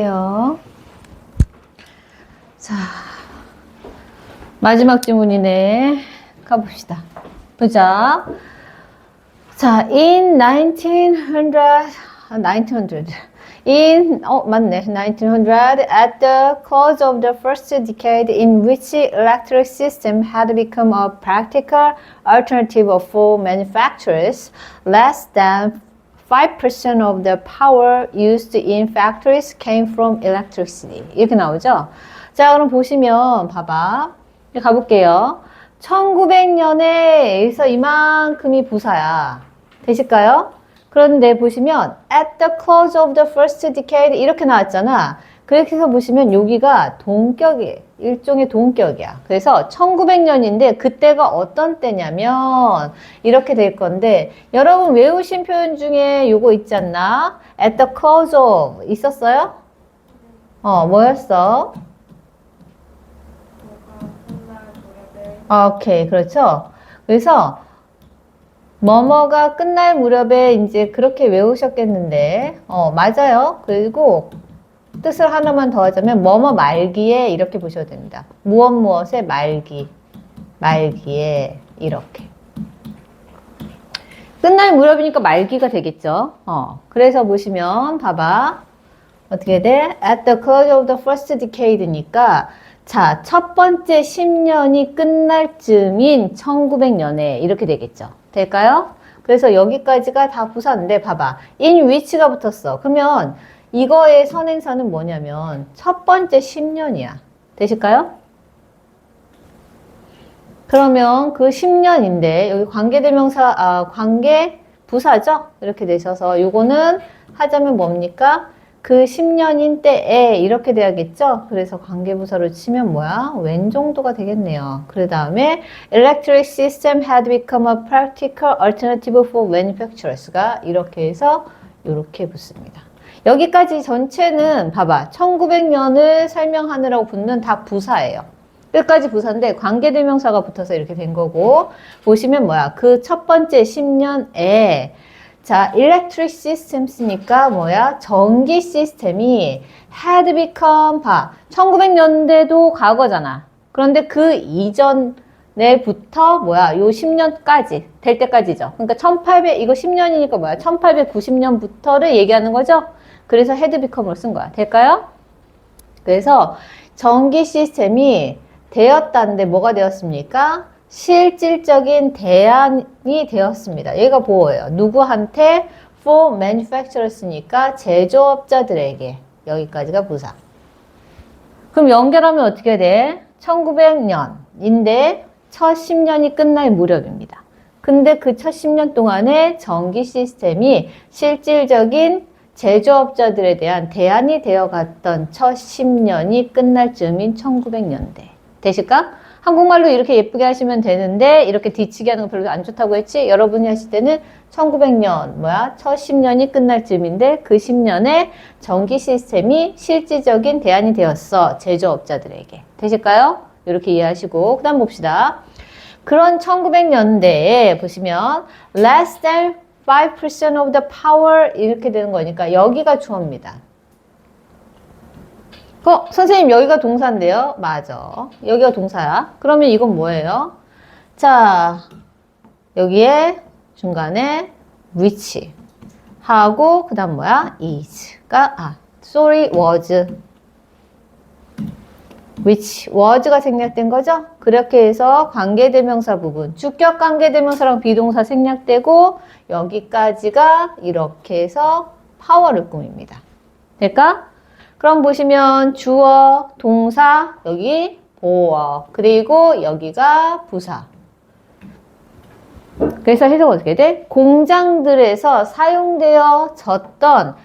요. 자, 마지막 질문이네. 가봅시다. 보자. 자, in 1900, 맞네. 1900, at the close of the first decade in which electric system had become a practical alternative for manufacturers, less than 5% of the power used in factories came from electricity. 이렇게 나오죠? 자, 그럼 보시면 봐봐. 가볼게요. 1900년에 여기서 이만큼이 부사야. 되실까요? 그런데 보시면 at the close of the first decade 이렇게 나왔잖아. 그렇게 해서 보시면 여기가 동격이에요. 일종의 동격이야. 그래서 1900년인데 그때가 어떤 때냐면 이렇게 될 건데 여러분 외우신 표현 중에 요거 있지 않나? at the close of 있었어요? 뭐였어? 오케이, 그렇죠. 그래서 뭐뭐가 끝날 무렵에 이제 그렇게 외우셨겠는데, 맞아요. 그리고 뜻을 하나만 더 하자면 뭐뭐 말기에 이렇게 보셔도 됩니다. 무엇 무엇의 말기에 이렇게. 끝날 무렵이니까 말기가 되겠죠. 그래서 보시면 봐봐. 어떻게 돼? At the close of the first decade니까 자, 첫 번째 10년이 끝날 즈음인 1900년에 이렇게 되겠죠. 될까요? 그래서 여기까지가 다 부사인데 봐봐. in which가 붙었어. 그러면 이거의 선행사는 뭐냐면 첫 번째 10년이야. 되실까요? 그러면 그 10년인데 여기 관계대명사, 관계 부사죠? 이렇게 되셔서 요거는 하자면 뭡니까? 그 10년인 때에 이렇게 돼야겠죠? 그래서 관계부사로 치면 뭐야? when 정도가 되겠네요. 그 다음에 electric system had become a practical alternative for manufacturers가 이렇게 해서 이렇게 붙습니다. 여기까지 전체는 봐봐. 1900년을 설명하느라고 붙는 다 부사예요. 끝까지 부사인데 관계대명사가 붙어서 이렇게 된 거고 보시면 뭐야? 그 첫 번째 10년에 자, electric systems니까 뭐야? 전기 시스템이 had become, 1900년대도 과거잖아. 그런데 그 이전에부터 뭐야? 요 10년까지, 될 때까지죠. 그러니까 1800, 이거 10년이니까 뭐야? 1890년부터를 얘기하는 거죠? 그래서 had become을 쓴 거야. 될까요? 그래서 전기 시스템이 되었다는데 뭐가 되었습니까? 실질적인 대안이 되었습니다. 얘가 뭐예요? 누구한테? For manufacturers니까 제조업자들에게. 여기까지가 부사. 그럼 연결하면 어떻게 돼? 1900년인데 첫 10년이 끝날 무렵입니다. 근데 그 첫 10년 동안에 전기 시스템이 실질적인 제조업자들에 대한 대안이 되어갔던 첫 10년이 끝날 즈음인 1900년대. 되실까? 한국말로 이렇게 예쁘게 하시면 되는데 이렇게 뒤치기 하는 거 별로 안 좋다고 했지? 여러분이 하실 때는 1900년 첫 10년이 끝날 즈음인데 그 10년에 전기 시스템이 실질적인 대안이 되었어. 제조업자들에게. 되실까요? 이렇게 이해하시고 그 다음 봅시다. 그런 1900년대에 보시면 less than 5% of the power 이렇게 되는 거니까 여기가 주어입니다. 선생님 여기가 동사인데요? 맞아. 여기가 동사야. 그러면 이건 뭐예요? 자, 여기에 중간에 which 하고 그 다음 뭐야? is가 was which was가 생략된 거죠? 그렇게 해서 관계대명사 부분 주격 관계대명사랑 비동사 생략되고 여기까지가 이렇게 해서 파워를 꾸밉니다. 될까? 그럼 보시면 주어, 동사, 여기 보어, 그리고 여기가 부사. 그래서 해석 어떻게 돼? 공장들에서 사용되어졌던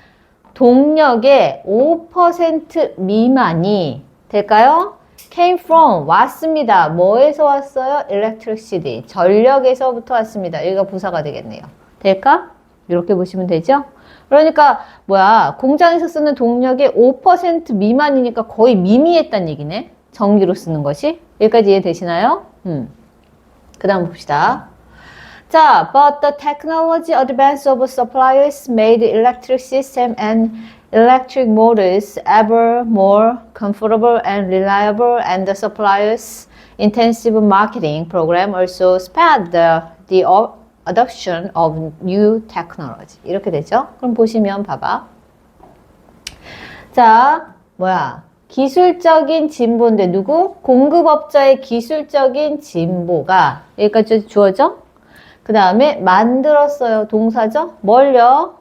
동력의 5% 미만이 될까요? came from, 왔습니다. 뭐에서 왔어요? electricity, 전력에서부터 왔습니다. 여기가 부사가 되겠네요. 될까? 이렇게 보시면 되죠? 그러니까 뭐야 공장에서 쓰는 동력의 5% 미만이니까 거의 미미했단 얘기네. 전기로 쓰는 것이. 여기까지 이해되시나요? 그 다음 봅시다. 자, but the technology advance of suppliers made electric system and electric motors ever more comfortable and reliable, and the suppliers' intensive marketing program also spurred the adoption of new technology. 이렇게 되죠. 그럼 보시면 봐봐. 자, 뭐야? 기술적인 진보인데 누구? 공급업자의 기술적인 진보가 여기까지 주어져? 그 다음에 만들었어요. 동사죠? 뭘요?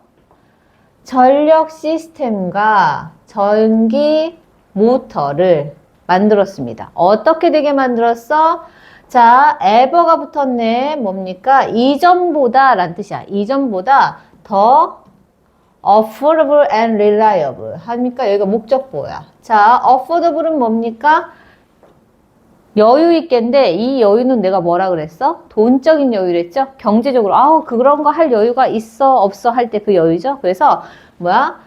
전력 시스템과 전기 모터를 만들었습니다. 어떻게 되게 만들었어? 자, ever가 붙었네. 뭡니까? 이전보다 라는 뜻이야. 이전보다 더 affordable and reliable 하니까 여기가 목적보야. 자, affordable은 뭡니까? 여유 있겠는데 이 여유는 내가 뭐라 그랬어? 돈적인 여유랬죠? 경제적으로 아우 그런 거 할 여유가 있어 없어 할 때 그 여유죠. 그래서 뭐야?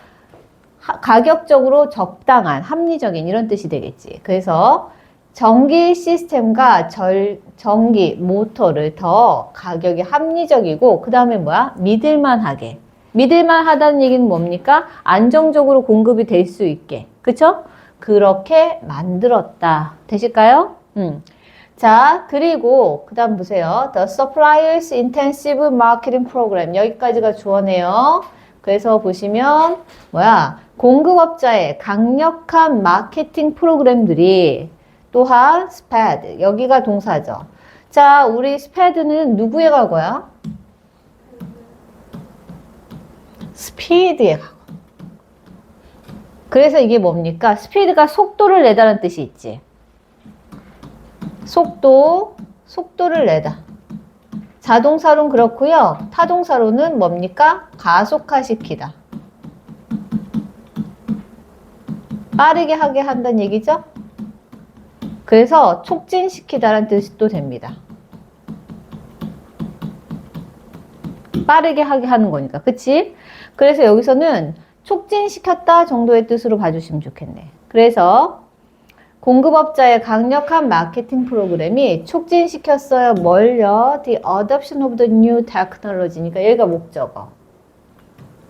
가격적으로 적당한 합리적인 이런 뜻이 되겠지. 그래서 전기 시스템과 전기 모터를 더 가격이 합리적이고 그 다음에 뭐야? 믿을만하게. 믿을만하다는 얘기는 뭡니까? 안정적으로 공급이 될 수 있게. 그쵸? 그렇게 만들었다. 되실까요? 자, 그리고 그 다음 보세요. The suppliers intensive marketing program. 여기까지가 주어네요. 그래서 보시면 뭐야? 공급업자의 강력한 마케팅 프로그램들이 또한 sped. 여기가 동사죠. 자, 우리 sped는 누구의 과거야? 스피드의 과거. 그래서 이게 뭡니까? 스피드가 속도를 내다라는 뜻이 있지. 속도를 내다. 자동사로는 그렇고요. 타동사로는 뭡니까? 가속화시키다. 빠르게 하게 한다는 얘기죠? 그래서 촉진시키다라는 뜻도 됩니다. 빠르게 하게 하는 거니까. 그치? 그래서 여기서는 촉진시켰다 정도의 뜻으로 봐주시면 좋겠네. 그래서 공급업자의 강력한 마케팅 프로그램이 촉진시켰어요. 뭘요? The adoption of the new technology니까 여기가 목적어.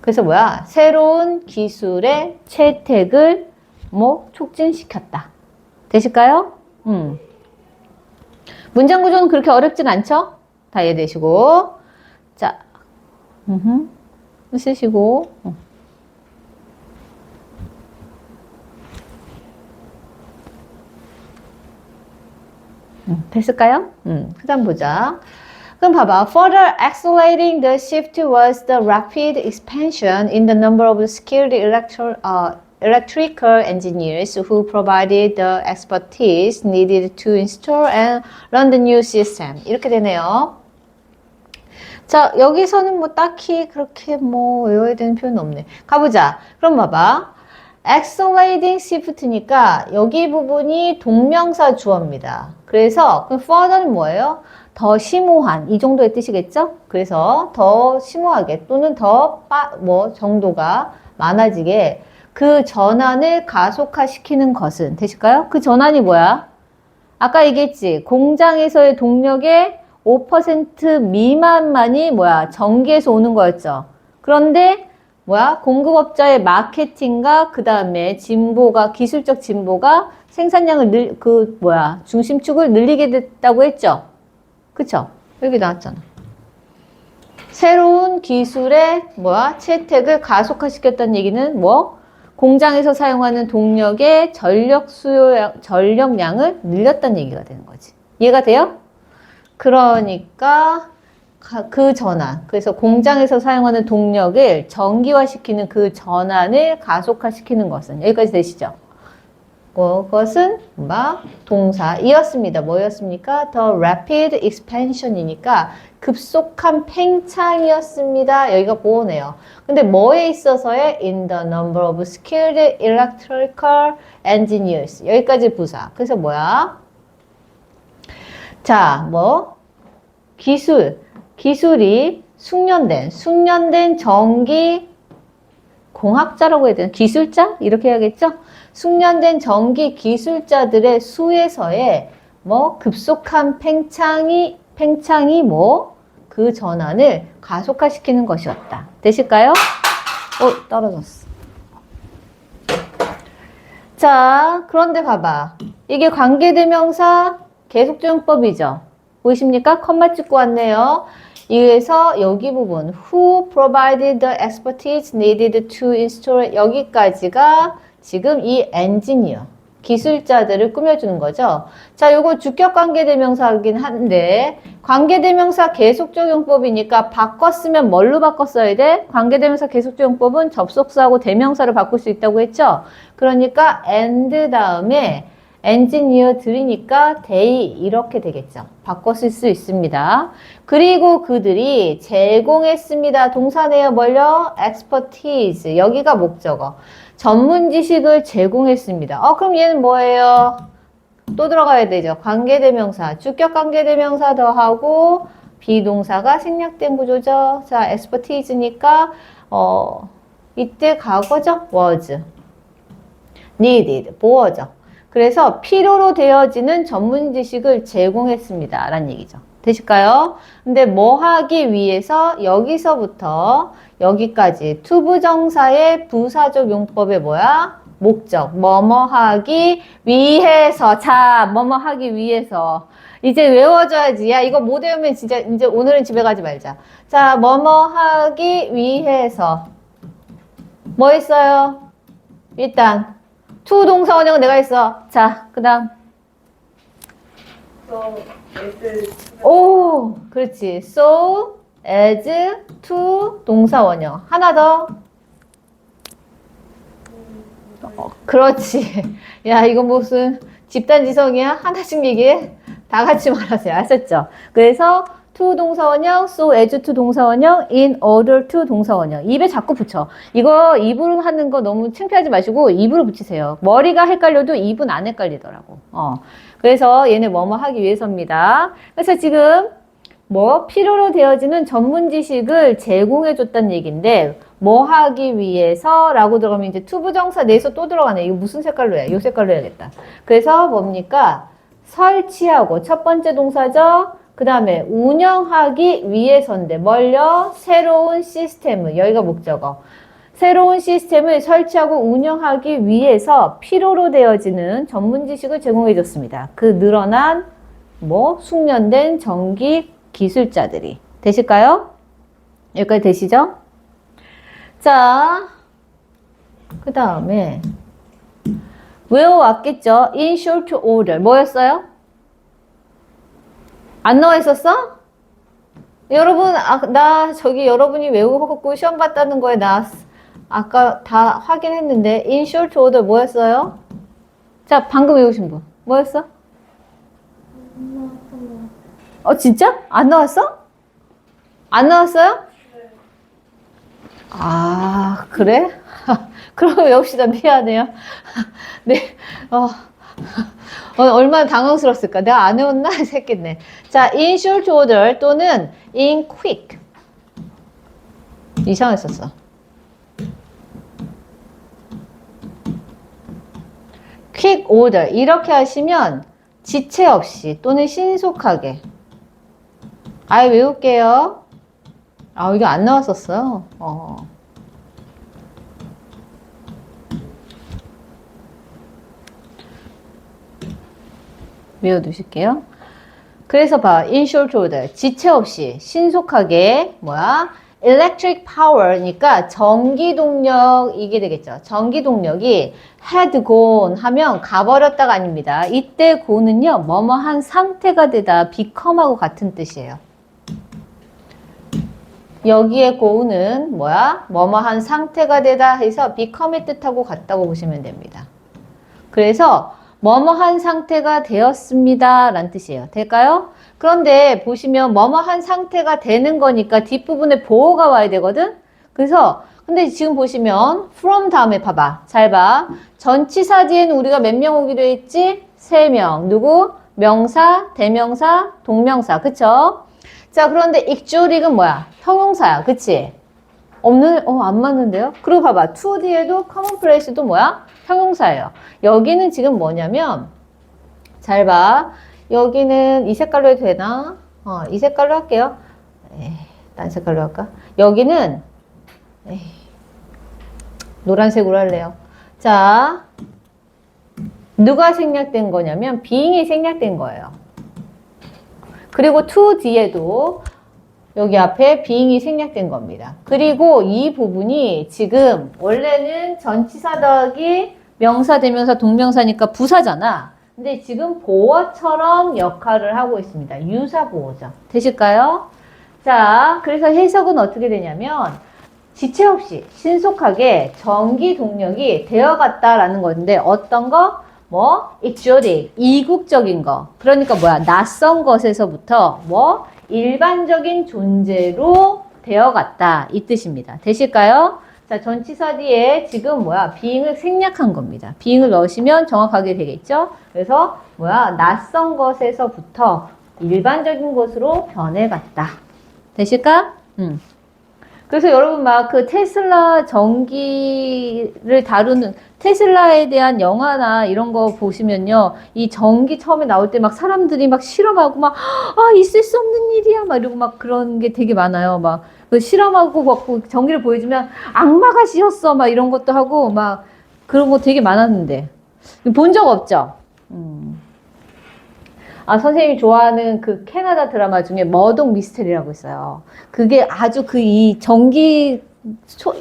그래서 뭐야? 새로운 기술의 채택을 뭐 촉진시켰다. 되실까요? 문장 구조는 그렇게 어렵진 않죠? 다 이해되시고. 자, 쓰시고. 됐을까요? 그 다음 보자. 그럼 봐봐. Further accelerating the shift towards the rapid expansion in the number of skilled electrical engineers who provided the expertise needed to install and run the new system. 이렇게 되네요. 자, 여기서는 뭐 딱히 그렇게 뭐 외워야 되는 표현은 없네. 가보자. 그럼 봐봐. accelerating shift니까 여기 부분이 동명사 주어입니다. 그래서 그 further는 뭐예요? 더 심오한 이 정도의 뜻이겠죠? 그래서 더 심오하게 또는 더 정도가 많아지게 그 전환을 가속화시키는 것은 되실까요? 그 전환이 뭐야? 아까 얘기했지. 공장에서의 동력의 5% 미만만이 뭐야? 전기에서 오는 거였죠. 그런데 뭐야? 공급업자의 마케팅과 그 다음에 진보가 기술적 진보가 생산량을 중심축을 늘리게 됐다고 했죠. 그쵸? 여기 나왔잖아. 새로운 기술의 채택을 가속화시켰다는 얘기는 공장에서 사용하는 동력의 전력량을 늘렸다는 얘기가 되는 거지. 이해가 돼요? 그러니까 그 전환, 그래서 공장에서 사용하는 동력을 전기화시키는 그 전환을 가속화시키는 것은 여기까지 되시죠? 그것은 동사이었습니다. 뭐였습니까? The rapid expansion이니까 급속한 팽창이었습니다. 여기가 보호네요. 근데 뭐에 있어서의 in the number of skilled electrical engineers 여기까지 부사. 그래서 뭐야? 자, 기술이 숙련된 전기 공학자라고 해야 되나? 기술자? 이렇게 해야겠죠? 숙련된 전기 기술자들의 수에서의 급속한 팽창이 그 전환을 가속화시키는 것이었다. 되실까요? 떨어졌어. 자, 그런데 봐봐. 이게 관계대명사 계속적용법이죠. 보이십니까? 컴마 찍고 왔네요. 이래서 여기 부분 Who provided the expertise needed to install 여기까지가 지금 이 엔지니어 기술자들을 꾸며주는 거죠. 자, 요거 주격 관계대명사이긴 한데 관계대명사 계속적용법이니까 바꿨으면 뭘로 바꿨어야 돼? 관계대명사 계속적용법은 접속사하고 대명사를 바꿀 수 있다고 했죠. 그러니까 and 다음에 엔지니어들이니까 they 이렇게 되겠죠. 바꿨을 수 있습니다. 그리고 그들이 제공했습니다. 동사네요. 뭘요? expertise. 여기가 목적어. 전문 지식을 제공했습니다. 그럼 얘는 뭐예요? 또 들어가야 되죠. 관계대명사. 주격 관계대명사 더하고 비동사가 생략된 구조죠. 자, expertise니까 이때 과거죠. was. needed. 보어죠. 그래서 필요로 되어지는 전문 지식을 제공했습니다. 라는 얘기죠. 되실까요? 근데 뭐 하기 위해서 여기서부터 여기까지 투부정사의 부사적 용법의 뭐야? 목적. 뭐뭐 하기 위해서. 자, 뭐뭐 하기 위해서. 이제 외워줘야지. 야, 이거 못 외우면 진짜 이제 오늘은 집에 가지 말자. 자, 뭐뭐 하기 위해서. 뭐 했어요? 일단 to 동사 원형은 내가 했어. 자, 그 다음. 오, 그렇지. So, as, to 동사 원형. 하나 더. 그렇지. 야, 이거 무슨 집단지성이야? 하나씩 얘기해? 다 같이 말하세요. 아셨죠? 그래서 to 동사 원형, so as to 동사 원형, in order to 동사 원형. 입에 자꾸 붙여. 이거 입으로 하는 거 너무 창피하지 마시고 입으로 붙이세요. 머리가 헷갈려도 입은 안 헷갈리더라고. 그래서 얘네 뭐뭐 하기 위해서입니다. 그래서 지금 뭐 필요로 되어지는 전문 지식을 제공해 줬다는 얘기인데 뭐 하기 위해서 라고 들어가면 이제 투부정사 내에서 또 들어가네. 이거 무슨 색깔로 해? 이 색깔로 해야겠다. 그래서 뭡니까? 설치하고 첫 번째 동사죠. 그 다음에 운영하기 위해서인데 뭘요? 새로운 시스템을. 여기가 목적어. 새로운 시스템을 설치하고 운영하기 위해서 필요로 되어지는 전문 지식을 제공해 줬습니다. 그 늘어난 숙련된 전기 기술자들이. 되실까요? 여기까지 되시죠? 자, 그 다음에 외워왔겠죠? In short order. 뭐였어요? 안 나와 있었어? 여러분, 나 저기 여러분이 외우고 시험 봤다는 거에 나 아까 다 확인했는데 in short order 뭐였어요? 자, 방금 외우신 분. 뭐였어? 진짜? 안 나왔어? 안 나왔어요? 아, 그래? 그럼 외웁시다. 미안해요. 네, 얼마나 당황스러웠을까? 내가 안 외웠나? 했겠네. 자, in short order 또는 in quick. 이상했었어. quick order. 이렇게 하시면 지체 없이 또는 신속하게. 아예 외울게요. 이게 안 나왔었어요. 외워두실게요. 그래서 봐. in short order. 지체 없이 신속하게 electric power니까 전기 동력 이게 되겠죠. 전기 동력이 had gone 하면 가버렸다가 아닙니다. 이때 go는요. 뭐뭐한 상태가 되다 become하고 같은 뜻이에요. 여기에 go는 뭐뭐한 상태가 되다 해서 become의 뜻하고 같다고 보시면 됩니다. 그래서 뭐뭐한 상태가 되었습니다 라는 뜻이에요. 될까요? 그런데 보시면 뭐뭐한 상태가 되는 거니까 뒷부분에 보어가 와야 되거든? 그래서 근데 지금 보시면 from 다음에 봐봐. 잘 봐. 전치사 뒤에는 우리가 몇 명 오기로 했지? 3명. 누구? 명사, 대명사, 동명사. 그쵸? 자, 그런데 익조릭은 뭐야? 형용사야. 그치? 안 맞는데요? 그리고 봐봐. to 뒤에도 commonplace도 형용사예요. 여기는 지금 뭐냐면, 잘 봐. 여기는 이 색깔로 해도 되나? 이 색깔로 할게요. 딴 색깔로 할까? 여기는, 노란색으로 할래요. 자, 누가 생략된 거냐면 being이 생략된 거예요. 그리고 to 뒤에도 여기 앞에 being이 생략된 겁니다. 그리고 이 부분이 지금 원래는 전치사 더하기 명사, 대명사, 동명사니까 부사잖아. 근데 지금 보어처럼 역할을 하고 있습니다. 유사 보어죠. 되실까요? 자, 그래서 해석은 어떻게 되냐면 지체 없이 신속하게 전기 동력이 되어갔다라는 건데 어떤 거? 뭐 exotic, 이국적인 거. 그러니까 뭐야? 낯선 것에서부터 뭐 일반적인 존재로 되어갔다 이 뜻입니다. 되실까요? 자, 전치사 뒤에 지금 뭐야? being을 생략한 겁니다. being을 넣으시면 정확하게 되겠죠? 그래서 뭐야? 낯선 것에서부터 일반적인 것으로 변해갔다. 되실까? 그래서 여러분 막 그 테슬라 전기를 다루는 테슬라에 대한 영화나 이런 거 보시면요. 이 전기 처음에 나올 때 막 사람들이 막 실험하고 막, 아, 있을 수 없는 일이야. 막 이러고 막 그런 게 되게 많아요. 막 그 실험하고 막 전기를 보여주면 악마가 씌었어. 막 이런 것도 하고 막 그런 거 되게 많았는데. 본 적 없죠? 아, 선생님이 좋아하는 그 캐나다 드라마 중에 머독 미스테리라고 있어요. 그게 아주 그 이 전기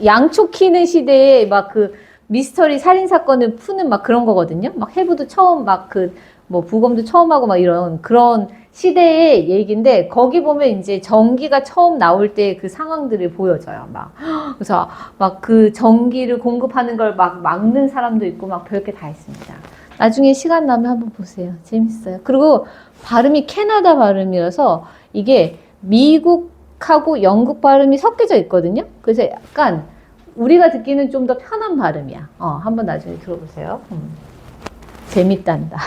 양초 키는 시대에 막 그 미스터리 살인 사건을 푸는 막 그런 거거든요. 막 해부도 처음 막 그 뭐 부검도 처음 하고 막 이런 그런 시대의 얘기인데 거기 보면 이제 전기가 처음 나올 때 그 상황들이 보여져요. 막 그래서 막 그 전기를 공급하는 걸 막 막는 사람도 있고 막 별게 다 있습니다. 나중에 시간 나면 한번 보세요. 재밌어요. 그리고 발음이 캐나다 발음이라서 이게 미국하고 영국 발음이 섞여져 있거든요. 그래서 약간 우리가 듣기는 좀 더 편한 발음이야. 한번 나중에 들어보세요. 재밌단다.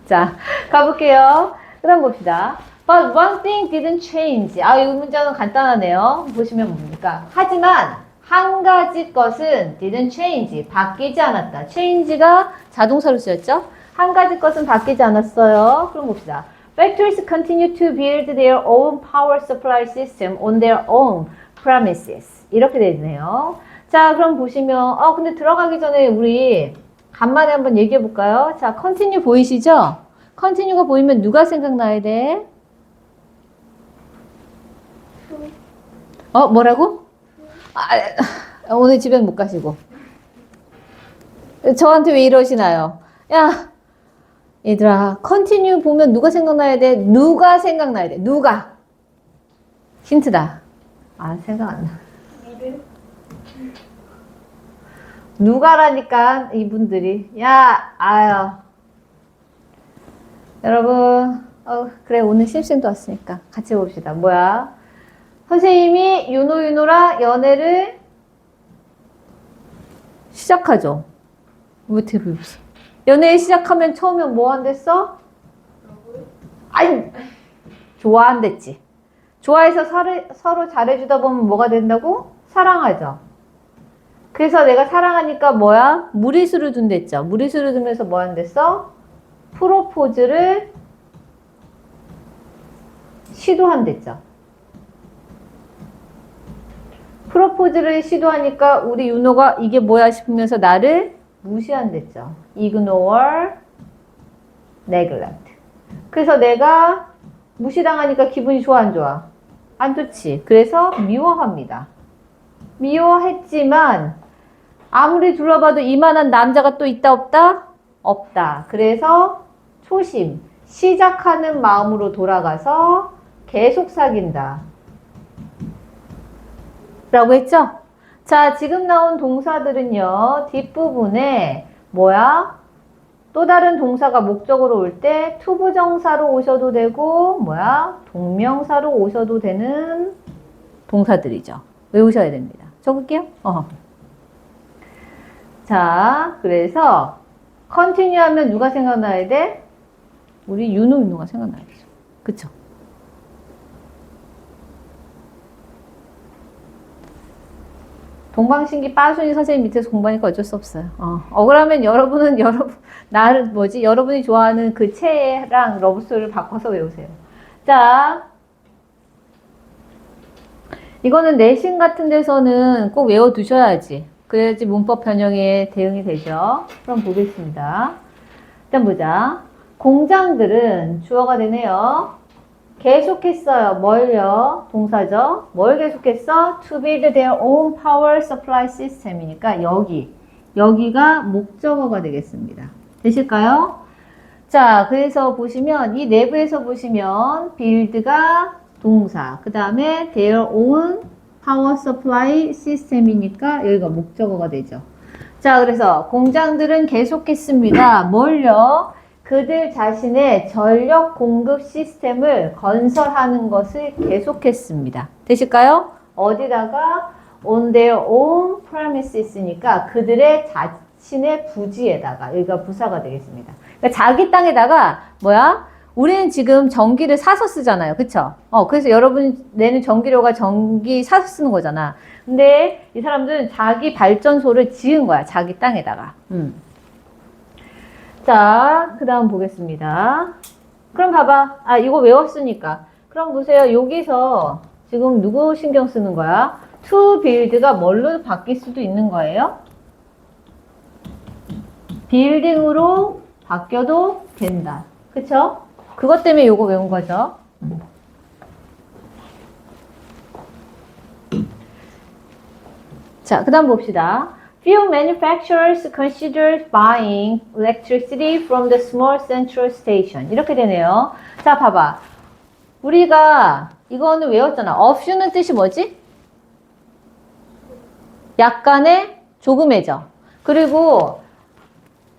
자, 가볼게요. 그 다음 봅시다. But one thing didn't change. 아, 이 문장은 간단하네요. 보시면 뭡니까? 하지만 한 가지 것은 didn't change. 바뀌지 않았다. change가 자동사로 쓰였죠? 한 가지 것은 바뀌지 않았어요. 그럼 봅시다. Factories continue to build their own power supply system on their own premises. 이렇게 되어 있네요. 자, 그럼 보시면, 근데 들어가기 전에 우리 간만에 한번 얘기해 볼까요? 자, continue 보이시죠? continue가 보이면 누가 생각나야 돼? 뭐라고? 오늘 집에 못 가시고. 저한테 왜 이러시나요? 야, 얘들아, continue 보면 누가 생각나야 돼? 누가 생각나야 돼? 누가? 힌트다. 생각 안 나. 누가라니까, 이분들이. 야, 아유. 여러분, 그래, 오늘 심심도 왔으니까 같이 봅시다. 뭐야? 선생님이 윤호랑 연애를 시작하죠. 왜 대부분? 연애 시작하면 처음에 뭐 한댔어? 아니, 좋아한댔지. 좋아해서 서로 잘해주다 보면 뭐가 된다고? 사랑하죠. 그래서 내가 사랑하니까 뭐야? 무리수를 둔댔죠. 무리수를 두면서 뭐 한댔어? 프로포즈를 시도한댔죠. 프로포즈를 시도하니까 우리 윤호가 이게 뭐야 싶으면서 나를 무시한댔죠. ignore, neglect. 그래서 내가 무시당하니까 기분이 좋아, 안 좋아? 안 좋지. 그래서 미워합니다. 미워했지만 아무리 둘러봐도 이만한 남자가 또 있다 없다? 없다. 그래서 초심, 시작하는 마음으로 돌아가서 계속 사귄다. 라고 했죠? 자, 지금 나온 동사들은요, 뒷부분에 뭐야? 또 다른 동사가 목적으로 올 때 투부정사로 오셔도 되고, 뭐야? 동명사로 오셔도 되는 동사들이죠. 외우셔야 됩니다. 적을게요. 자, 그래서 continue 하면 누가 생각나야 돼? 우리 윤호가 생각나야죠. 그쵸? 동방신기 빠순이 선생님 밑에서 공부하니까 어쩔 수 없어요. 억울하면 여러분은 여러분이 좋아하는 그 채랑 러브스토리를 바꿔서 외우세요. 자, 이거는 내신 같은 데서는 꼭 외워두셔야지. 그래야지 문법 변형에 대응이 되죠. 그럼 보겠습니다. 일단 보자. 공장들은 주어가 되네요. 계속했어요. 뭘요? 동사죠. 뭘 계속했어? To build their own power supply system이니까 여기가 목적어가 되겠습니다. 되실까요? 자, 그래서 보시면 이 내부에서 보시면 build가 동사, 그 다음에 their own power supply system이니까 여기가 목적어가 되죠. 자, 그래서 공장들은 계속했습니다. 뭘요? 그들 자신의 전력 공급 시스템을 건설하는 것을 계속했습니다. 되실까요? 어디다가? On their own premises,니까 그들의 자신의 부지에다가, 여기가 부사가 되겠습니다. 그러니까 자기 땅에다가 뭐야? 우리는 지금 전기를 사서 쓰잖아요. 그쵸? 그래서 여러분 내는 전기료가 전기 사서 쓰는 거잖아. 근데 이 사람들은 자기 발전소를 지은 거야. 자기 땅에다가. 자, 그 다음 보겠습니다. 그럼 봐봐. 이거 외웠으니까. 그럼 보세요. 여기서 지금 누구 신경 쓰는 거야? to build가 뭘로 바뀔 수도 있는 거예요? 빌딩으로 바뀌어도 된다. 그쵸? 그것 때문에 요거 외운 거죠. 자, 그 다음 봅시다. Few manufacturers considered buying electricity from the small central station. 이렇게 되네요. 자, 봐봐. 우리가 이거는 외웠잖아. A few는 뜻이 뭐지? 약간의 조금의죠. 그리고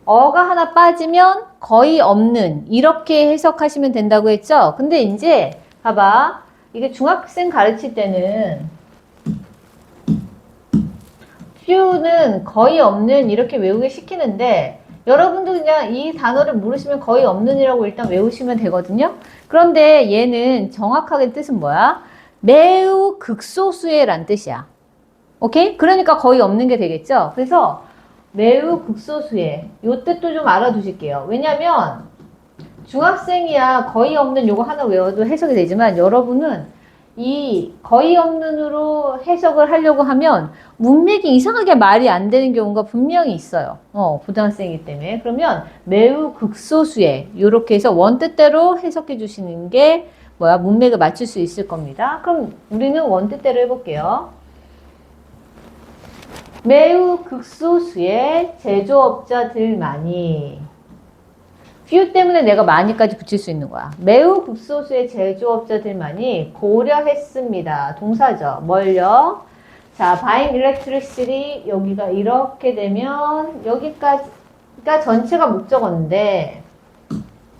어가 하나 빠지면 거의 없는 이렇게 해석하시면 된다고 했죠. 근데 이제 봐봐. 이게 중학생 가르칠 때는 few는 거의 없는 이렇게 외우게 시키는데 여러분도 그냥 이 단어를 모르시면 거의 없는이라고 일단 외우시면 되거든요. 그런데 얘는 정확하게 뜻은 뭐야? 매우 극소수의 란 뜻이야. 오케이? 그러니까 거의 없는 게 되겠죠. 그래서 매우 극소수의 요 뜻도 좀 알아두실게요. 왜냐면 중학생이야 거의 없는 요거 하나 외워도 해석이 되지만 여러분은 이 거의 없는으로 해석을 하려고 하면 문맥이 이상하게 말이 안 되는 경우가 분명히 있어요. 고등학생이기 때문에. 그러면 매우 극소수의 요렇게 해서 원뜻대로 해석해 주시는 게 뭐야? 문맥을 맞출 수 있을 겁니다. 그럼 우리는 원뜻대로 해볼게요. 매우 극소수의 제조업자들만이 few 때문에 내가 많이까지 붙일 수 있는 거야. 매우 극소수의 제조업자들만이 고려했습니다. 동사죠. 뭘요? 자, buying electricity 여기가 이렇게 되면 여기까지가 전체가 목적어인데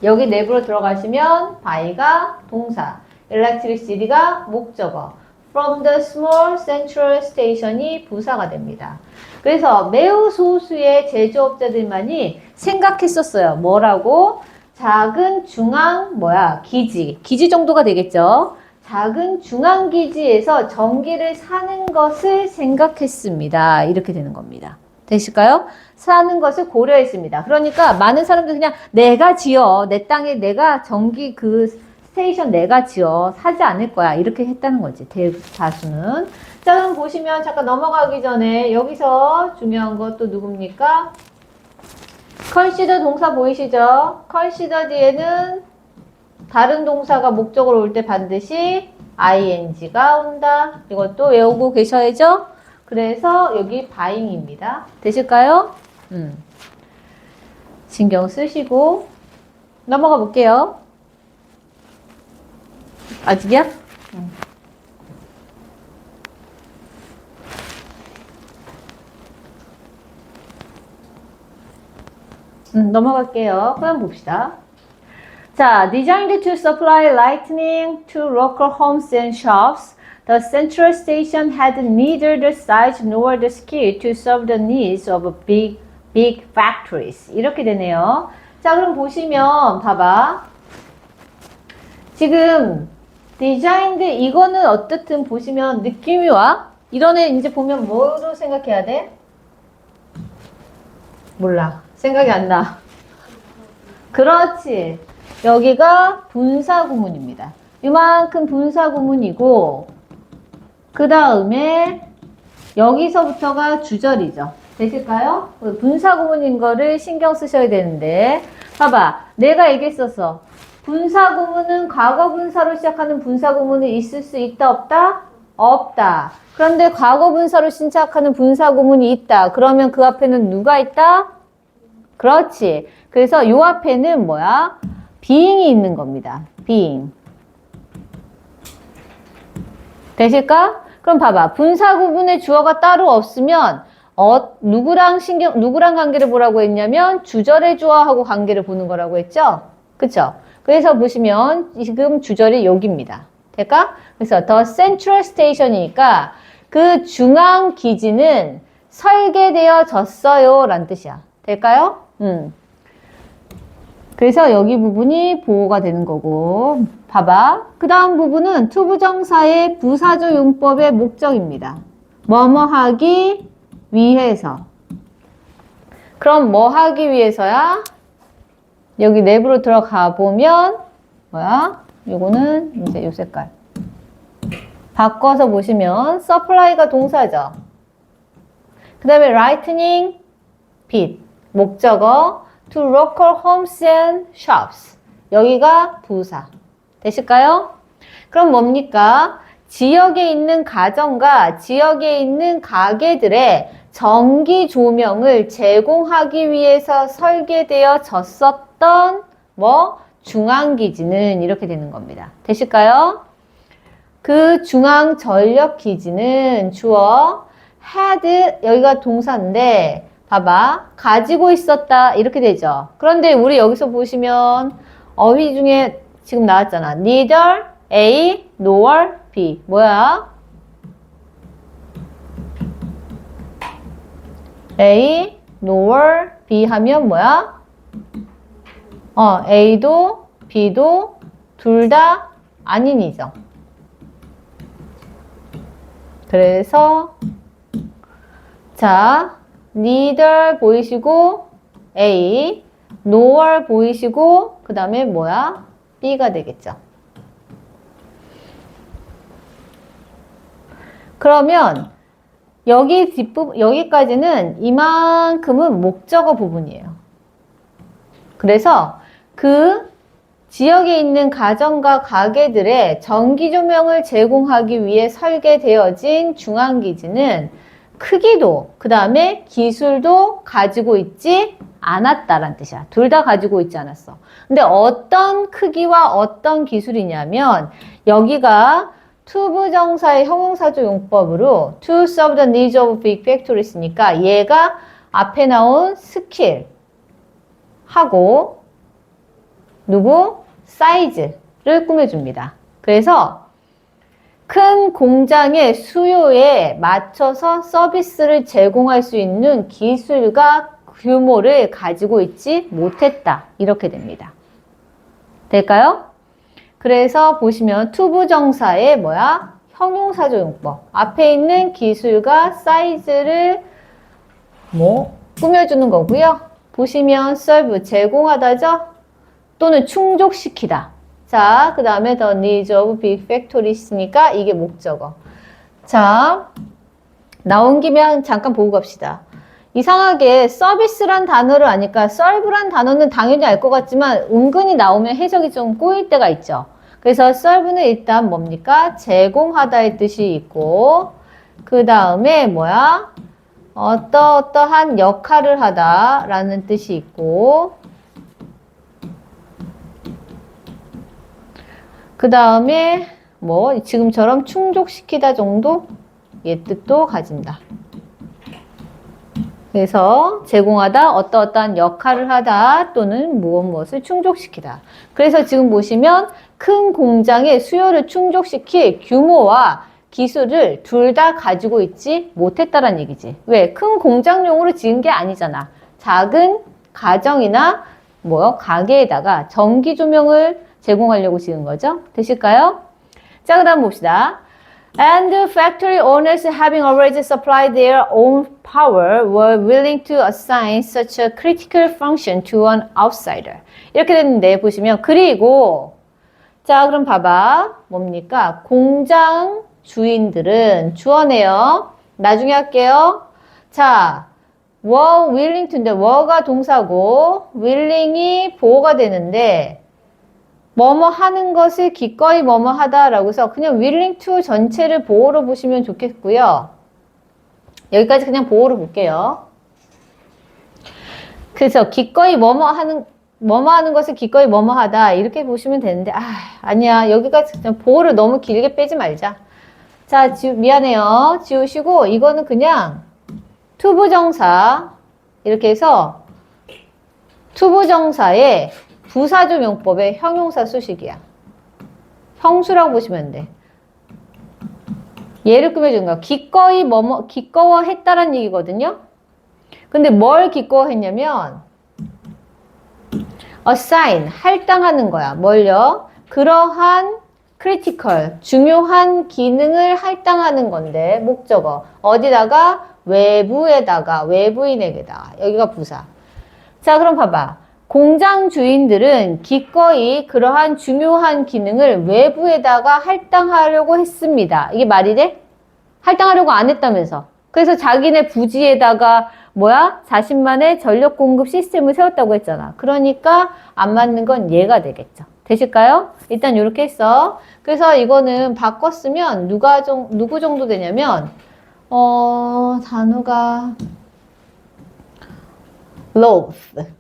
여기 내부로 들어가시면 buy가 동사, electricity가 목적어, from the small central station이 부사가 됩니다. 그래서 매우 소수의 제조업자들만이 생각했었어요. 뭐라고? 작은 중앙 기지 정도가 되겠죠. 작은 중앙 기지에서 전기를 사는 것을 생각했습니다. 이렇게 되는 겁니다. 되실까요? 사는 것을 고려했습니다. 그러니까 많은 사람들 그냥 내가 지어, 내 땅에 내가 전기 스테이션 내가 지어 사지 않을 거야. 이렇게 했다는 거지. 대다수는. 자, 그럼 보시면 잠깐 넘어가기 전에 여기서 중요한 것도 누굽니까? consider 동사 보이시죠? consider 뒤에는 다른 동사가 목적으로 올 때 반드시 ing가 온다. 이것도 외우고 계셔야죠? 그래서 여기 buying입니다. 되실까요? 신경 쓰시고 넘어가 볼게요. 아직이야? 넘어갈게요. 그럼 봅시다. 자, designed to supply lighting to local homes and shops, the central station had neither the size nor the skill to serve the needs of big factories. 이렇게 되네요. 자, 그럼 보시면 봐봐. 지금 designed 이거는 어떻든 보시면 느낌이 와. 이런 애 이제 보면 뭐로 생각해야 돼? 몰라. 생각이 안 나. 그렇지. 여기가 분사구문입니다. 이만큼 분사구문이고 그 다음에 여기서부터가 주절이죠. 되실까요? 분사구문인 거를 신경 쓰셔야 되는데 봐봐. 내가 얘기했었어. 분사 구문은 과거 분사로 시작하는 분사 구문은 있을 수 있다, 없다? 없다. 그런데 과거 분사로 시작하는 분사 구문이 있다. 그러면 그 앞에는 누가 있다? 그렇지. 그래서 요 앞에는 뭐야? being이 있는 겁니다. being. 되실까? 그럼 봐봐. 분사 구문에 주어가 따로 없으면 누구랑 관계를 보라고 했냐면 주절의 주어하고 관계를 보는 거라고 했죠? 그쵸? 그래서 보시면 지금 주절이 여기입니다. 될까? 그래서 the central station이니까 그 중앙 기지는 설계되어졌어요 라는 뜻이야. 될까요? 그래서 여기 부분이 보호가 되는 거고 봐봐. 그 다음 부분은 투부정사의 부사조 용법의 목적입니다. 뭐뭐 하기 위해서. 그럼 뭐 하기 위해서야? 여기 내부로 들어가 보면 뭐야? 요거는 이제 요 색깔 바꿔서 보시면 supply가 동사죠. 그 다음에 lightning 빛 목적어 to local homes and shops 여기가 부사 되실까요? 그럼 뭡니까? 지역에 있는 가정과 지역에 있는 가게들의 전기 조명을 제공하기 위해서 설계되어졌었던 뭐 중앙기지는 이렇게 되는 겁니다. 되실까요? 그 중앙전력기지는 주어 had 여기가 동사인데 봐봐 가지고 있었다 이렇게 되죠. 그런데 우리 여기서 보시면 어휘 중에 지금 나왔잖아. neither A nor B 뭐야? A nor B 하면 뭐야? A도 B도 둘 다 아닌이죠. 그래서 자 neither 보이시고 A nor 보이시고 그 다음에 뭐야? B가 되겠죠. 그러면 여기 뒷부분 여기까지는 이만큼은 목적어 부분이에요. 그래서 그 지역에 있는 가정과 가게들의 전기 조명을 제공하기 위해 설계되어진 중앙기지는 크기도 그 다음에 기술도 가지고 있지 않았다라는 뜻이야. 둘 다 가지고 있지 않았어. 근데 어떤 크기와 어떤 기술이냐면 여기가 투부정사의 형용사조 용법으로 to serve the needs of big factories니까 얘가 앞에 나온 스킬 하고 누구? 사이즈를 꾸며줍니다. 그래서 큰 공장의 수요에 맞춰서 서비스를 제공할 수 있는 기술과 규모를 가지고 있지 못했다. 이렇게 됩니다. 될까요? 그래서 보시면 투부정사의 뭐야? 형용사조 용법. 앞에 있는 기술과 사이즈를 뭐 꾸며주는 거고요. 보시면 serve 제공하다죠? 또는 충족시키다. 자, 그 다음에 the needs of big factories니까 이게 목적어. 자, 나온 김에 잠깐 보고 갑시다. 이상하게 서비스란 단어를 아니까 serve란 단어는 당연히 알 것 같지만 은근히 나오면 해석이 좀 꼬일 때가 있죠. 그래서 serve는 일단 뭡니까? 제공하다의 뜻이 있고 그 다음에 뭐야? 어떠한 역할을 하다라는 뜻이 있고 그 다음에 뭐 지금처럼 충족시키다 정도 의 뜻도 가진다. 그래서 제공하다, 어떠한 역할을 하다 또는 무엇을 충족시키다. 그래서 지금 보시면 큰 공장의 수요를 충족시킬 규모와 기술을 둘 다 가지고 있지 못했다라는 얘기지. 왜? 큰 공장용으로 지은 게 아니잖아. 작은 가정이나 가게에다가 전기 조명을 제공하려고 지은 거죠. 되실까요? 자, 그 다음 봅시다. And factory owners having already supplied their own power were willing to assign such a critical function to an outsider. 이렇게 됐는데 보시면 그리고 자 그럼 봐봐. 뭡니까? 공장 주인들은 주어네요. 나중에 할게요. 자 were willing to인데 were가 동사고 willing이 보어가 되는데 뭐뭐 하는 것을 기꺼이 뭐뭐 하다라고 해서 그냥 willing to 전체를 보어로 보시면 좋겠고요. 여기까지 그냥 보어로 볼게요. 그래서 기꺼이 뭐뭐 하는 것을 기꺼이 뭐뭐 하다 이렇게 보시면 되는데 아니야. 여기까지 그냥 보어를 너무 길게 빼지 말자. 자, 미안해요. 지우시고 이거는 그냥 투부정사 이렇게 해서 투부정사의 부사조 용법의 형용사 수식이야. 형수라고 보시면 돼. 예를 꾸며준 거야. 기꺼이 기꺼워했다란 얘기거든요. 근데 뭘 기꺼워했냐면 assign, 할당하는 거야. 뭘요? 그러한 critical, 중요한 기능을 할당하는 건데 목적어. 어디다가? 외부에다가, 외부인에게다. 여기가 부사. 자, 그럼 봐봐. 공장 주인들은 기꺼이 그러한 중요한 기능을 외부에다가 할당하려고 했습니다. 이게 말이 돼? 할당하려고 안 했다면서. 그래서 자기네 부지에다가 자신만의 전력 공급 시스템을 세웠다고 했잖아. 그러니까 안 맞는 건 얘가 되겠죠. 되실까요? 일단 이렇게 했어. 그래서 이거는 바꿨으면 누구 정도 되냐면 단어가 loathe.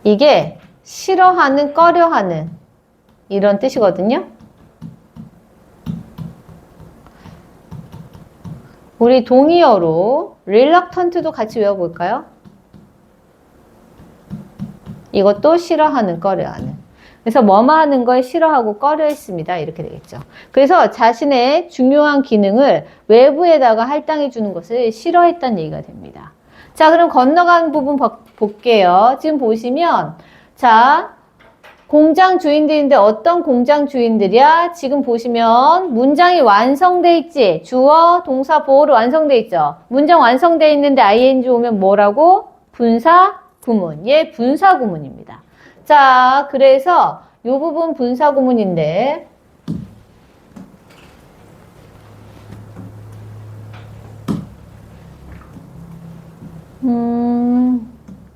이게 싫어하는, 꺼려하는 이런 뜻이거든요. 우리 동의어로 reluctant도 같이 외워볼까요? 이것도 싫어하는, 꺼려하는. 그래서 뭐뭐 하는 걸 싫어하고 꺼려했습니다. 이렇게 되겠죠. 그래서 자신의 중요한 기능을 외부에다가 할당해 주는 것을 싫어했다는 얘기가 됩니다. 자, 그럼 건너간 부분 볼게요. 지금 보시면 자, 공장 주인들인데 어떤 공장 주인들이야? 지금 보시면 문장이 완성돼 있지? 주어, 동사, 보어로 완성돼 있죠? 문장 완성돼 있는데 ing 오면 뭐라고? 분사, 구문. 얘 분사 구문입니다. 자, 그래서 이 부분 분사 구문인데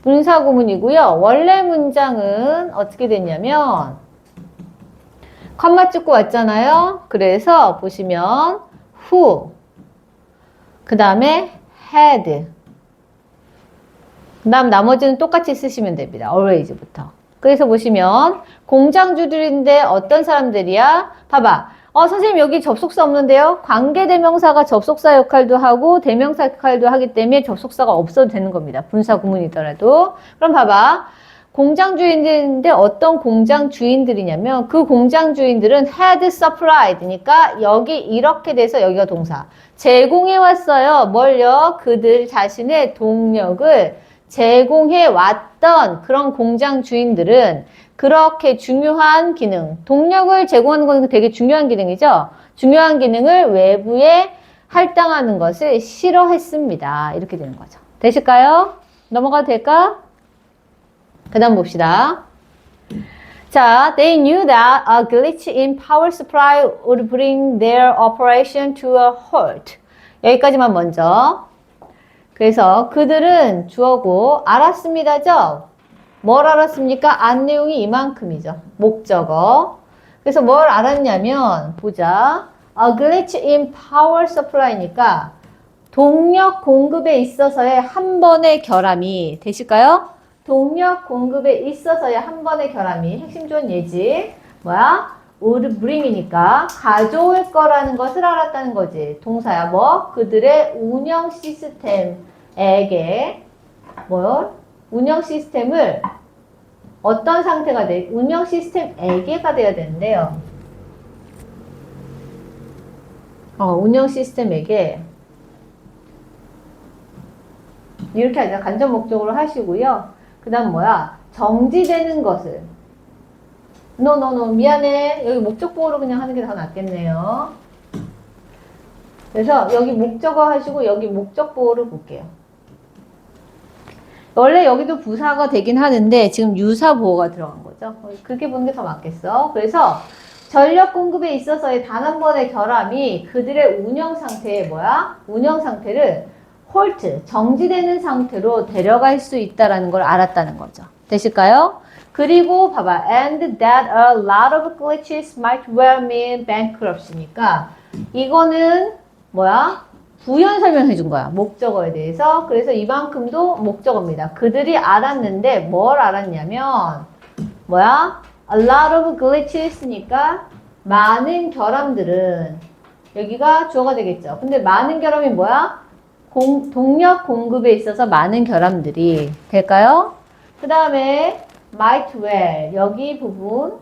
분사 구문이고요. 원래 문장은 어떻게 됐냐면 컴마 찍고 왔잖아요. 그래서 보시면 who 그 다음에 had 그 다음 나머지는 똑같이 쓰시면 됩니다. always부터. 그래서 보시면 공장주들인데 어떤 사람들이야? 봐봐. 선생님 여기 접속사 없는데요? 관계대명사가 접속사 역할도 하고 대명사 역할도 하기 때문에 접속사가 없어도 되는 겁니다. 분사 구문이더라도. 그럼 봐봐. 공장주인들인데 어떤 공장주인들이냐면 그 공장주인들은 had supplied니까 여기 이렇게 돼서 여기가 동사. 제공해 왔어요. 뭘요? 그들 자신의 동력을 제공해 왔던 그런 공장 주인들은 그렇게 중요한 기능, 동력을 제공하는 건 되게 중요한 기능이죠. 중요한 기능을 외부에 할당하는 것을 싫어했습니다. 이렇게 되는 거죠. 되실까요? 넘어가도 될까? 그 다음 봅시다. 자, they knew that a glitch in power supply would bring their operation to a halt. 여기까지만 먼저. 그래서 그들은 주어고 알았습니다죠? 뭘 알았습니까? 안 내용이 이만큼이죠. 목적어. 그래서 뭘 알았냐면 보자. A glitch in power supply니까 동력 공급에 있어서의 한 번의 결함이 되실까요? 동력 공급에 있어서의 한 번의 결함이 핵심 좋은 예지. would bring이니까 가져올 거라는 것을 알았다는 거지. 동사야 그들의 운영 시스템에게 운영 시스템을 어떤 상태가 돼? 운영 시스템에게가 돼야 되는데요. 운영 시스템에게 이렇게 하자. 간접 목적으로 하시고요. 그 다음 정지되는 것을 미안해. 여기 목적보호로 그냥 하는 게 더 낫겠네요. 그래서 여기 목적어 하시고 여기 목적보호를 볼게요. 원래 여기도 부사가 되긴 하는데 지금 유사보호가 들어간 거죠. 그렇게 보는 게 더 맞겠어. 그래서 전력 공급에 있어서의 단 한 번의 결함이 그들의 운영 상태에 운영 상태를 홀트, 정지되는 상태로 데려갈 수 있다라는 걸 알았다는 거죠. 되실까요? 그리고 봐봐. And that a lot of glitches might well mean bankruptcy니까 이거는 뭐야? 부연 설명해 준 거야. 목적어에 대해서. 그래서 이만큼도 목적어입니다. 그들이 알았는데 뭘 알았냐면 뭐야? A lot of glitches니까 많은 결함들은 여기가 주어가 되겠죠. 근데 많은 결함이 뭐야? 동력 공급에 있어서 많은 결함들이 될까요? 그 다음에 might well 여기 부분이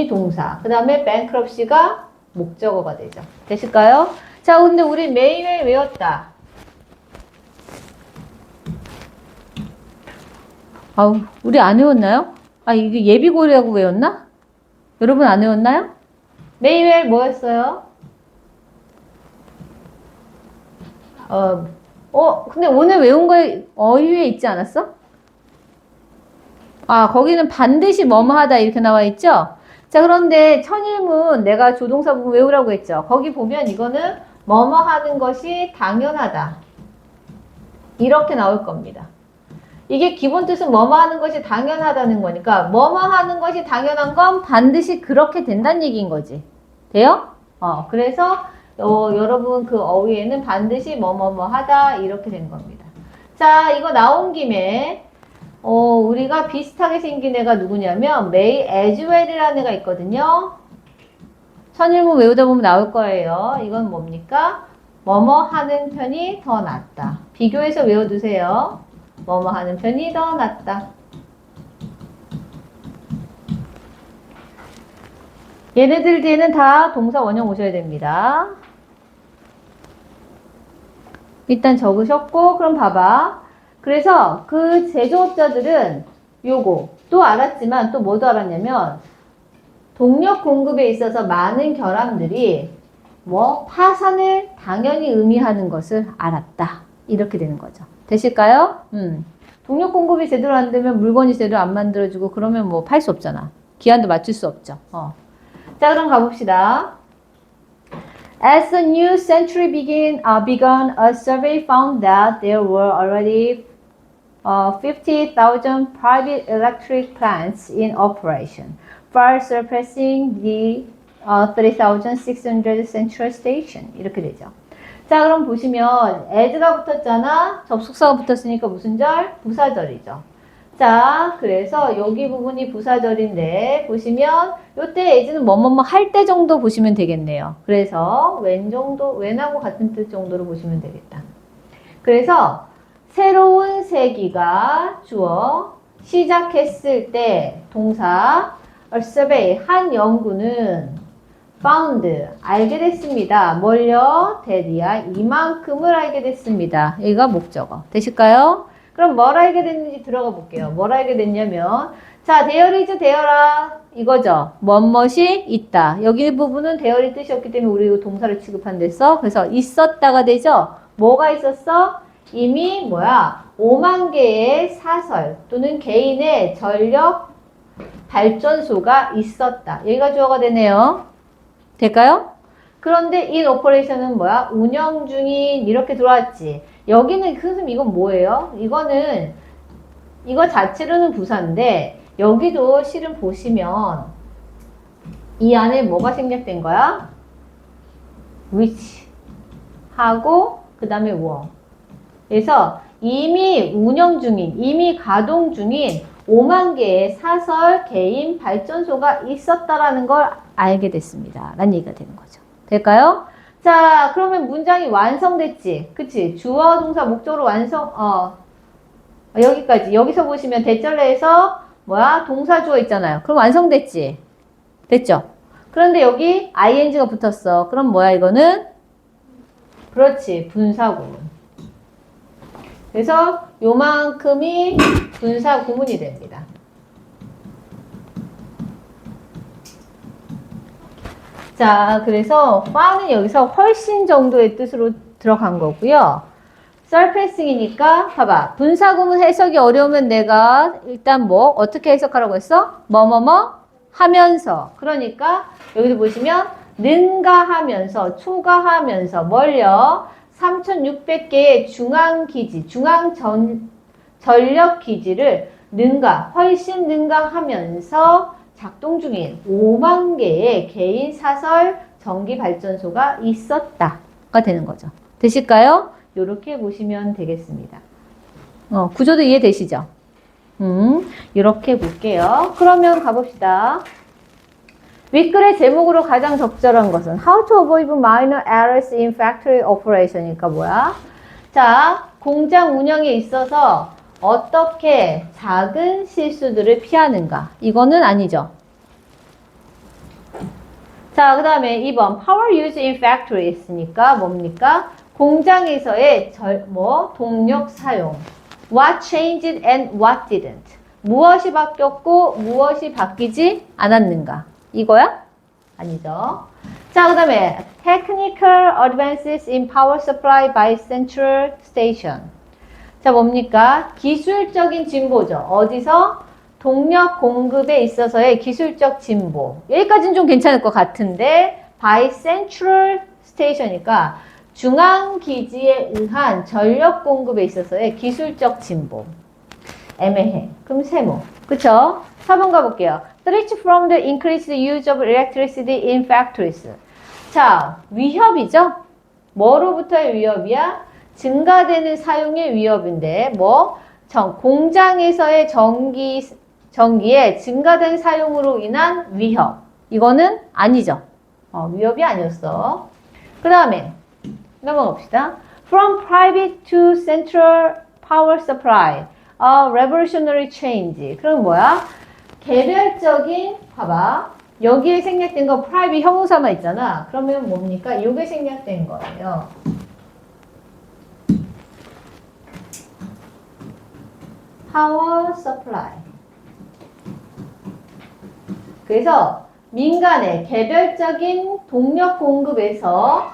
동사. 그 다음에 bankruptcy가 목적어가 되죠. 되실까요? 자, 근데 우리 may well 외웠다. 아우, 우리 안 외웠나요? 아, 이게 예비고리라고 외웠나? 여러분 안 외웠나요? may well 뭐였어요? 근데 오늘 외운 거에 어휘에 있지 않았어? 아, 거기는 반드시 뭐뭐 하다 이렇게 나와 있죠? 자, 그런데 천일문 내가 조동사 부분 외우라고 했죠? 거기 보면 이거는 뭐뭐 하는 것이 당연하다. 이렇게 나올 겁니다. 이게 기본 뜻은 뭐뭐 하는 것이 당연하다는 거니까 뭐뭐 하는 것이 당연한 건 반드시 그렇게 된다는 얘기인 거지. 돼요? 그래서 여러분 그 어휘에는 반드시 뭐뭐뭐 하다 이렇게 된 겁니다. 자, 이거 나온 김에 우리가 비슷하게 생긴 애가 누구냐면 may as well이라는 애가 있거든요. 천일문 외우다 보면 나올 거예요. 이건 뭡니까? 뭐뭐 하는 편이 더 낫다. 비교해서 외워두세요. 뭐뭐 하는 편이 더 낫다. 얘네들 뒤에는 다 동사 원형 오셔야 됩니다. 일단 적으셨고, 그럼 봐봐. 그래서 그 제조업자들은 요거 또 알았지만 또 뭐도 알았냐면 동력 공급에 있어서 많은 결함들이 파산을 당연히 의미하는 것을 알았다. 이렇게 되는 거죠. 되실까요? 동력 공급이 제대로 안 되면 물건이 제대로 안 만들어지고 그러면 팔 수 없잖아. 기한도 맞출 수 없죠. 자, 그럼 가봅시다. As the new century began, a survey found that there were already 50,000 private electric plants in operation, far surpassing the 30,600 central station. 이렇게 되죠. 자, 그럼 보시면 as가 붙었잖아. 접속사가 붙었으니까 무슨 절? 부사절이죠. 자, 그래서 여기 부분이 부사절인데 보시면 요때 as는 뭐뭐뭐 할 때 정도 보시면 되겠네요. 그래서 when하고 같은 뜻 정도로 보시면 되겠다. 그래서 새로운 세기가 주어 시작했을 때 동사 a survey 한 연구는 found 알게 됐습니다. 뭘요? that이야. 이만큼을 알게 됐습니다. 여기가 목적어. 되실까요? 그럼 뭘 알게 됐는지 들어가 볼게요. 뭘 알게 됐냐면 자, there is there라 이거죠. 뭐뭇이 있다. 여기 부분은 there이 뜻이었기 때문에 우리 동사를 취급한댔어. 그래서 있었다가 되죠. 뭐가 있었어? 이미 5만 개의 사설 또는 개인의 전력 발전소가 있었다. 여기가 주어가 되네요. 될까요? 그런데 in operation은 운영 중인 이렇게 들어왔지. 여기는 선생님 이건 뭐예요? 이거 자체로는 부사인데 여기도 실은 보시면 이 안에 뭐가 생략된 거야? which 하고 그 다음에 were. 그래서 이미 운영 중인, 이미 가동 중인 5만 개의 사설 개인 발전소가 있었다라는 걸 알게 됐습니다. 라는 얘기가 되는 거죠. 될까요? 자, 그러면 문장이 완성됐지. 그치? 주어, 동사, 목적으로 여기까지. 여기서 보시면 대절레에서 동사 주어 있잖아요. 그럼 완성됐지? 됐죠? 그런데 여기 ing가 붙었어. 그럼 이거는? 그렇지. 분사구문. 그래서 요만큼이 분사 구문이 됩니다. 자, 그래서 far는 여기서 훨씬 정도의 뜻으로 들어간 거고요. surpassing이니까 봐봐. 분사 구문 해석이 어려우면 내가 일단 어떻게 해석하라고 했어? 뭐뭐뭐 하면서. 그러니까 여기도 보시면 능가하면서 초과하면서 뭘요? 3,600개의 중앙기지, 전력기지를 훨씬 능가하면서 작동 중인 5만 개의 개인 사설 전기발전소가 있었다가 되는 거죠. 되실까요? 이렇게 보시면 되겠습니다. 구조도 이해되시죠? 이렇게 볼게요. 그러면 가봅시다. 윗글의 제목으로 가장 적절한 것은 How to avoid minor errors in factory operation이니까 뭐야? 자, 공장 운영에 있어서 어떻게 작은 실수들을 피하는가? 이거는 아니죠. 자, 그 다음에 2번 Power used in factory 있으니까 뭡니까? 공장에서의 동력 사용. What changed and what didn't? 무엇이 바뀌었고 무엇이 바뀌지 않았는가? 이거야? 아니죠. 자, 그 다음에 Technical advances in power supply by central station. 자, 뭡니까? 기술적인 진보죠. 어디서? 동력 공급에 있어서의 기술적 진보. 여기까지는 좀 괜찮을 것 같은데 by central station이니까 중앙기지에 의한 전력 공급에 있어서의 기술적 진보. 애매해. 그럼 세모. 그쵸? 4번 가볼게요. Threats from the increased use of electricity in factories. 자, 위협이죠? 뭐로부터의 위협이야? 증가되는 사용의 위협인데 공장에서의 전기의 증가된 사용으로 인한 위협. 이거는 아니죠. 위협이 아니었어. 그 다음에 넘어갑시다. From private to central power supply. Revolutionary change. 그럼 뭐야? 개별적인, 봐봐. 여기에 생략된 거 private 형용사만 있잖아. 그러면 뭡니까? 이게 생략된 거예요. power supply. 그래서 민간의 개별적인 동력 공급에서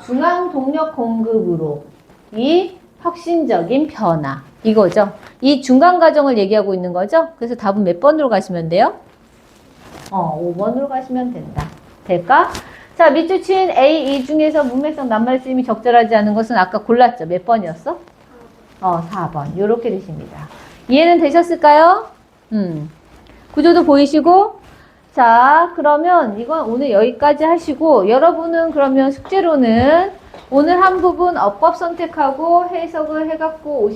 중앙 동력 공급으로 이 혁신적인 변화. 이거죠. 이 중간 과정을 얘기하고 있는 거죠. 그래서 답은 몇 번으로 가시면 돼요? 5번으로 가시면 된다. 될까? 자, 밑줄 친 A, 이 중에서 문맥상 낱말 쓰임이 적절하지 않은 것은 아까 골랐죠. 몇 번이었어? 4번. 요렇게 되십니다. 이해는 되셨을까요? 구조도 보이시고? 자, 그러면 이건 오늘 여기까지 하시고, 여러분은 그러면 숙제로는 오늘 한 부분 어법 선택하고 해석을 해갖고 오시